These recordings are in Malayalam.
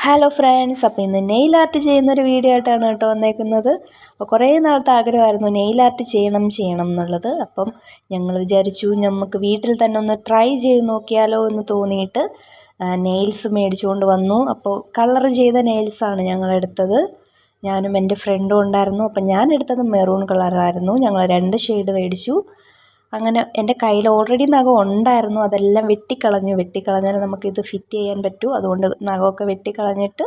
ഹലോ ഫ്രണ്ട്സ്, അപ്പോൾ ഇന്ന് നെയിൽ ആർട്ട് ചെയ്യുന്നൊരു വീഡിയോ ആയിട്ടാണ് കേട്ടോ വന്നേക്കുന്നത്. അപ്പോൾ കുറേ നാളത്തെ ആഗ്രഹമായിരുന്നു നെയിൽ ആർട്ട് ചെയ്യണം എന്നുള്ളത്. അപ്പം ഞങ്ങൾ വിചാരിച്ചു നമുക്ക് വീട്ടിൽ തന്നെ ഒന്ന് ട്രൈ ചെയ്ത് നോക്കിയാലോ എന്ന് തോന്നിയിട്ട് നെയിൽസ് മേടിച്ചുകൊണ്ട് വന്നു. അപ്പോൾ കളർ ചെയ്ത നെയിൽസാണ് ഞങ്ങളെടുത്തത്. ഞാനും എൻ്റെ ഫ്രണ്ടും ഉണ്ടായിരുന്നു. അപ്പം ഞാൻ എടുത്തത് മെറൂൺ കളറായിരുന്നു. ഞങ്ങൾ 2 ഷെയ്ഡ് മേടിച്ചു. അങ്ങനെ എൻ്റെ കയ്യിൽ ഓൾറെഡി നഖം ഉണ്ടായിരുന്നു, അതെല്ലാം വെട്ടിക്കളഞ്ഞാൽ നമുക്കിത് ഫിറ്റ് ചെയ്യാൻ പറ്റൂ. അതുകൊണ്ട് നഖമൊക്കെ വെട്ടിക്കളഞ്ഞിട്ട്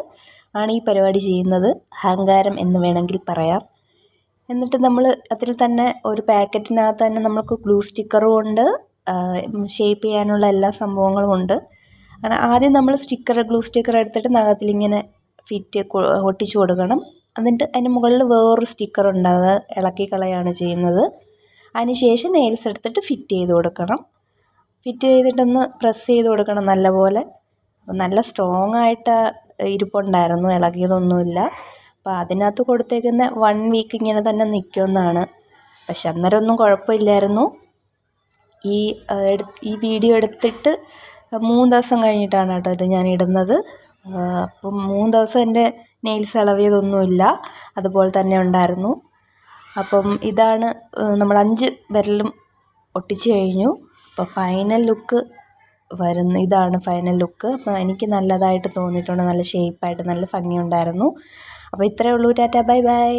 ആണ് ഈ പരിപാടി ചെയ്യുന്നത്. അഹങ്കാരം എന്ന് വേണമെങ്കിൽ പറയാം. എന്നിട്ട് നമ്മൾ അതിൽ തന്നെ ഒരു പാക്കറ്റിനകത്ത് തന്നെ നമുക്ക് ഗ്ലൂ സ്റ്റിക്കറും ഉണ്ട്, ഷേപ്പ് ചെയ്യാനുള്ള എല്ലാ സംഭവങ്ങളും ഉണ്ട്. അങ്ങനെ ആദ്യം നമ്മൾ ഗ്ലൂ സ്റ്റിക്കർ എടുത്തിട്ട് നഖത്തിലിങ്ങനെ ഒട്ടിച്ചു കൊടുക്കണം. എന്നിട്ട് അതിന് മുകളിൽ വേറൊരു സ്റ്റിക്കർ ഉണ്ട്, അത് ഇളക്കി കളയാണ് ചെയ്യുന്നത്. അതിനുശേഷം നെയിൽസ് എടുത്തിട്ട് ഫിറ്റ് ചെയ്ത് കൊടുക്കണം. ഫിറ്റ് ചെയ്തിട്ടൊന്ന് പ്രസ് ചെയ്ത് കൊടുക്കണം നല്ലപോലെ. നല്ല സ്ട്രോങ് ആയിട്ട് ഇരിപ്പുണ്ടായിരുന്നു, ഇളകിയതൊന്നുമില്ല. അപ്പോൾ അതിനകത്ത് കൊടുത്തേക്കുന്ന 1 വീക്ക് ഇങ്ങനെ തന്നെ നിൽക്കുമെന്നാണ്. പക്ഷെ അന്നേരം ഒന്നും കുഴപ്പമില്ലായിരുന്നു. ഈ വീഡിയോ എടുത്തിട്ട് 3 ദിവസം കഴിഞ്ഞിട്ടാണ് കേട്ടോ ഇത് ഞാൻ ഇടുന്നത്. അപ്പം 3 ദിവസം എൻ്റെ നെയിൽസ് ഇളകിയതൊന്നുമില്ല, അതുപോലെ തന്നെ ഉണ്ടായിരുന്നു. അപ്പം ഇതാണ് നമ്മൾ 5 വിരലും ഒട്ടിച്ച് കഴിഞ്ഞു. അപ്പോൾ ഫൈനൽ ലുക്ക് ഇതാണ് ഫൈനൽ ലുക്ക്. അപ്പോൾ എനിക്ക് നല്ലതായിട്ട് തോന്നിയിട്ടുണ്ട്, നല്ല ഷേപ്പായിട്ട് നല്ല ഭംഗിയുണ്ടായിരുന്നു. അപ്പോൾ ഇത്രയേ ഉള്ളൂ. Tata, bye bye.